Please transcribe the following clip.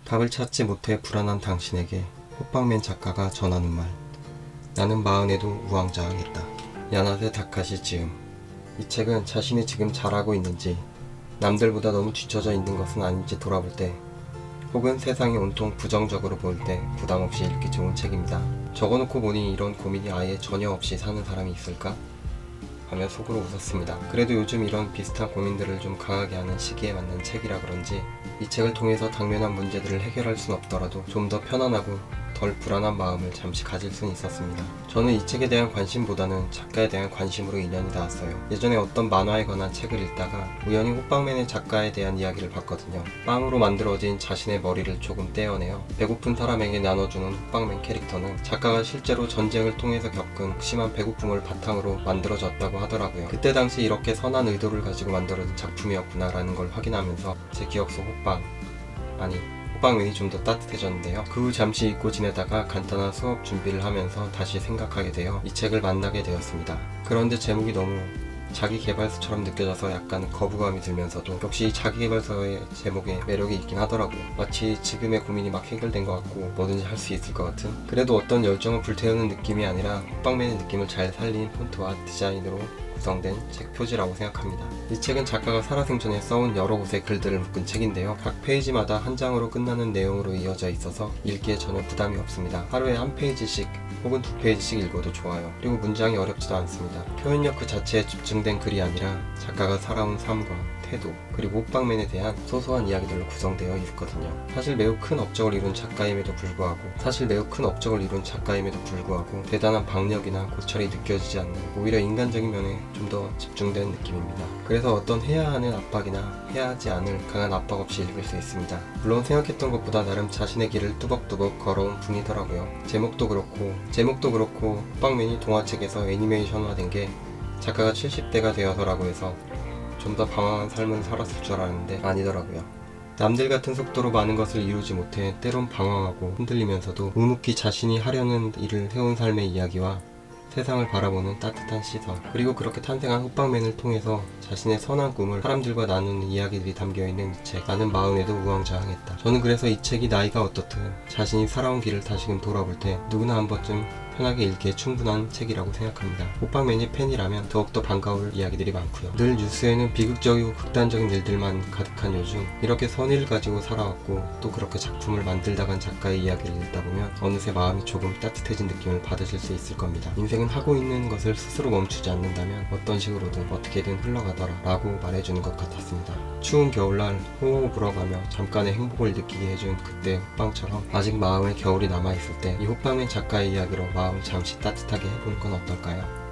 답을 찾지 못해 불안한 당신에게 호빵맨 작가가 전하는 말. 나는 마흔에도 우왕좌왕했다. 야나세 다카시 지음. 이 책은 자신이 지금 잘하고 있는지, 남들보다 너무 뒤처져 있는 것은 아닌지 돌아볼 때, 혹은 세상이 온통 부정적으로 보일 때 부담없이 읽기 좋은 책입니다. 적어놓고 보니 이런 고민이 아예 전혀 없이 사는 사람이 있을까? 하며 속으로 웃었습니다. 그래도 요즘 이런 비슷한 고민들을 좀 강하게 하는 시기에 맞는 책이라 그런지 이 책을 통해서 당면한 문제들을 해결할 순 없더라도 좀 더 편안하고 덜 불안한 마음을 잠시 가질 수는 있었습니다. 저는 이 책에 대한 관심보다는 작가에 대한 관심으로 인연이 닿았어요. 예전에 어떤 만화에 관한 책을 읽다가 우연히 호빵맨의 작가에 대한 이야기를 봤거든요. 빵으로 만들어진 자신의 머리를 조금 떼어내어 배고픈 사람에게 나눠주는 호빵맨 캐릭터는 작가가 실제로 전쟁을 통해서 겪은 심한 배고픔을 바탕으로 만들어졌다고 하더라고요. 그때 당시 이렇게 선한 의도를 가지고 만들어진 작품이었구나 라는 걸 확인하면서 제 기억 속 호빵맨이 좀 더 따뜻해졌는데요. 그 후 잠시 잊고 지내다가 간단한 수업 준비를 하면서 다시 생각하게 되어 이 책을 만나게 되었습니다. 그런데 제목이 너무 자기계발서처럼 느껴져서 약간 거부감이 들면서도 역시 자기계발서의 제목에 매력이 있긴 하더라고요. 마치 지금의 고민이 막 해결된 것 같고 뭐든지 할 수 있을 것 같은, 그래도 어떤 열정을 불태우는 느낌이 아니라 호빵맨의 느낌을 잘 살린 폰트와 디자인으로 구성된 책 표지라고 생각합니다. 이 책은 작가가 살아생전에 써온 여러 곳의 글들을 묶은 책인데요. 각 페이지마다 한 장으로 끝나는 내용으로 이어져 있어서 읽기에 전혀 부담이 없습니다. 하루에 한 페이지씩 혹은 두 페이지씩 읽어도 좋아요. 그리고 문장이 어렵지도 않습니다. 표현력 그 자체에 집중된 글이 아니라 작가가 살아온 삶과 태도, 그리고 호빵맨에 대한 소소한 이야기들로 구성되어 있거든요. 사실 매우 큰 업적을 이룬 작가임에도 불구하고 대단한 박력이나 고찰이 느껴지지 않는, 오히려 인간적인 면에 좀 더 집중된 느낌입니다. 그래서 어떤 해야 하는 압박이나 해야 하지 않을 강한 압박 없이 읽을 수 있습니다. 물론 생각했던 것보다 나름 자신의 길을 뚜벅뚜벅 걸어온 분이더라고요. 제목도 그렇고 호빵맨이 동화책에서 애니메이션화된 게 작가가 70대가 되어서라고 해서 좀 더 방황한 삶을 살았을 줄 알았는데 아니더라고요. 남들 같은 속도로 많은 것을 이루지 못해 때론 방황하고 흔들리면서도 묵묵히 자신이 하려는 일을 해온 삶의 이야기와 세상을 바라보는 따뜻한 시선, 그리고 그렇게 탄생한 호빵맨을 통해서 자신의 선한 꿈을 사람들과 나누는 이야기들이 담겨있는 이 책. 나는 마흔에도 우왕좌왕했다. 저는 그래서 이 책이 나이가 어떻든 자신이 살아온 길을 다시금 돌아볼 때 누구나 한 번쯤 편하게 읽기에 충분한 책이라고 생각합니다. 호빵맨이 팬이라면 더욱더 반가울 이야기들이 많고요. 늘 뉴스에는 비극적이고 극단적인 일들만 가득한 요즘, 이렇게 선의를 가지고 살아왔고 또 그렇게 작품을 만들다 간 작가의 이야기를 읽다 보면 어느새 마음이 조금 따뜻해진 느낌을 받으실 수 있을 겁니다. 인생은 하고 있는 것을 스스로 멈추지 않는다면 어떤 식으로든 어떻게든 흘러가더라 라고 말해주는 것 같았습니다. 추운 겨울날 호호 불어가며 잠깐의 행복을 느끼게 해준 그때 호빵처럼 아직 마음에 겨울이 남아있을 때 이 호빵맨 작가의 이야기로 마음을 잠시 따뜻하게 해보는 건 어떨까요?